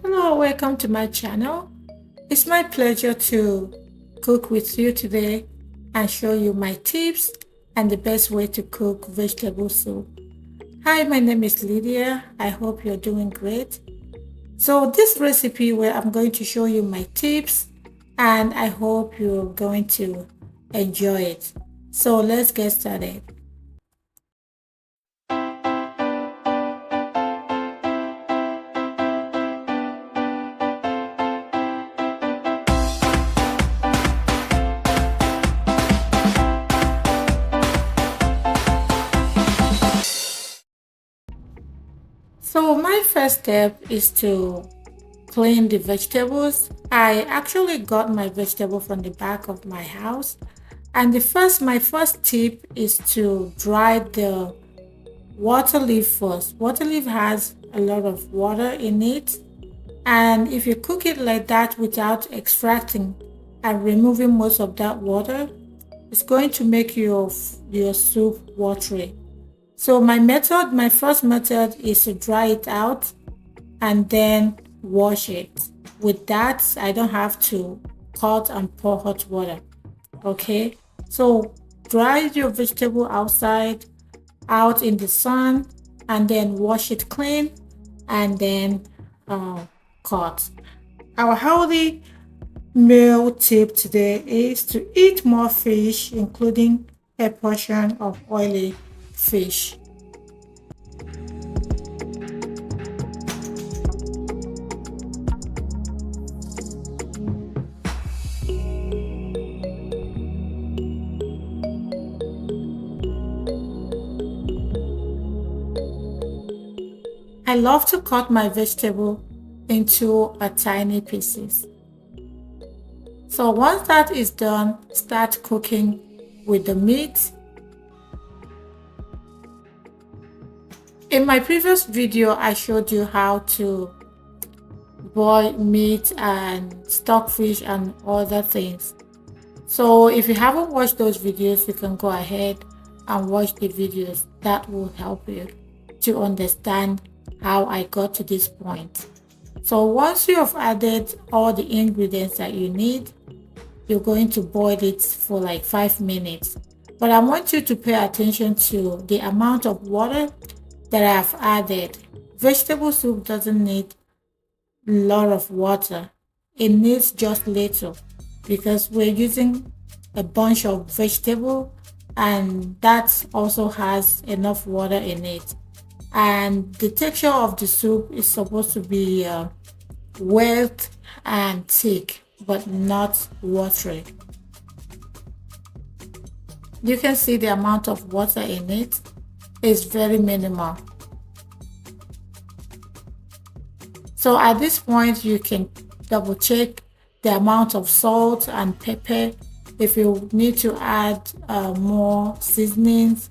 Hello, welcome to my channel. It's my pleasure to cook with you today and show you my tips and the best way to cook vegetable soup. Hi, my name is Lydia. I hope you're doing great. So this recipe where I'm going to show you my tips and I hope you're going to enjoy it. So let's get started. So my first step is to clean the vegetables. I actually got my vegetable from the back of my house. And my first tip is to dry the water leaf first. Water leaf has a lot of water in it. And if you cook it like that without extracting and removing most of that water, it's going to make your soup watery. So my first method is to dry it out and then wash it. With that, I don't have to cut and pour hot water. Okay, so dry your vegetable out in the sun, and then wash it clean, and then cut. Our healthy meal tip today is to eat more fish, including a portion of oily fish. I love to cut my vegetable into a tiny pieces. So once that is done, start cooking with the meat. In my previous video, I showed you how to boil meat and stockfish and other things. So if you haven't watched those videos, you can go ahead and watch the videos. That will help you to understand how I got to this point. So once you have added all the ingredients that you need, you're going to boil it for like 5 minutes. But I want you to pay attention to the amount of water that I've added. Vegetable soup doesn't need a lot of water. It needs just little because we're using a bunch of vegetable and that also has enough water in it. And the texture of the soup is supposed to be wet and thick, but not watery. You can see the amount of water in it is very minimal. So at this point, you can double check the amount of salt and pepper. If you need to add more seasonings,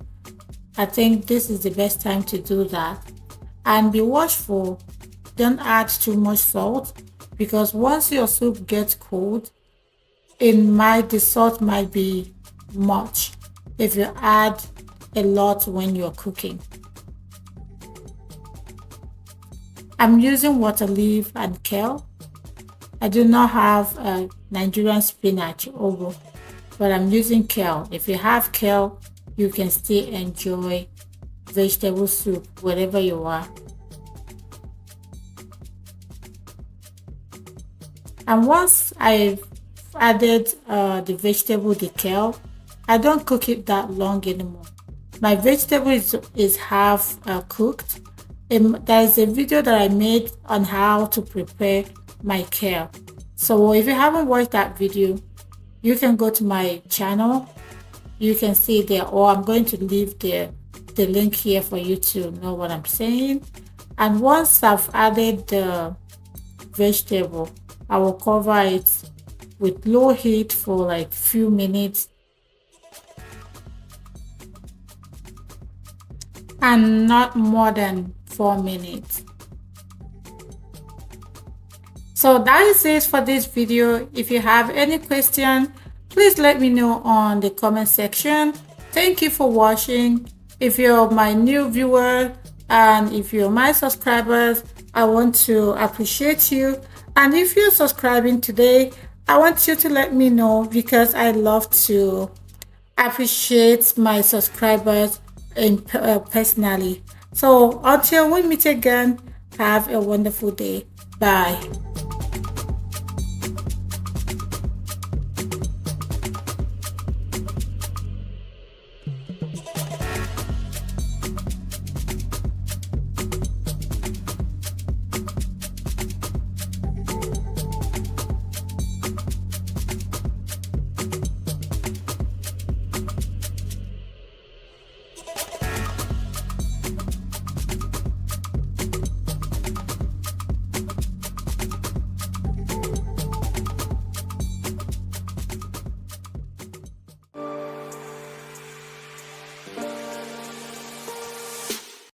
I think this is the best time to do that. And be watchful, don't add too much salt because once your soup gets cold, the salt might be much if you add a lot when you're cooking. I'm using water leaf and kale. I do not have a Nigerian spinach over, but I'm using kale. If you have kale, you can still enjoy vegetable soup wherever you are. And once I've added the vegetable, the kale, I don't cook it that long anymore. My vegetable is half cooked. There is a video that I made on how to prepare my kale. So if you haven't watched that video, you can go to my channel. You can see there, or I'm going to leave the link here for you to know what I'm saying. And once I've added the vegetable, I will cover it with low heat for like few minutes and not more than 4 minutes. So that is it for this video. If you have any question, please let me know on the comment section. Thank you for watching. If you're my new viewer and if you're my subscribers, I want to appreciate you. And if you're subscribing today, I want you to let me know because I love to appreciate my subscribers personally. So until we meet again, have a wonderful day. Bye.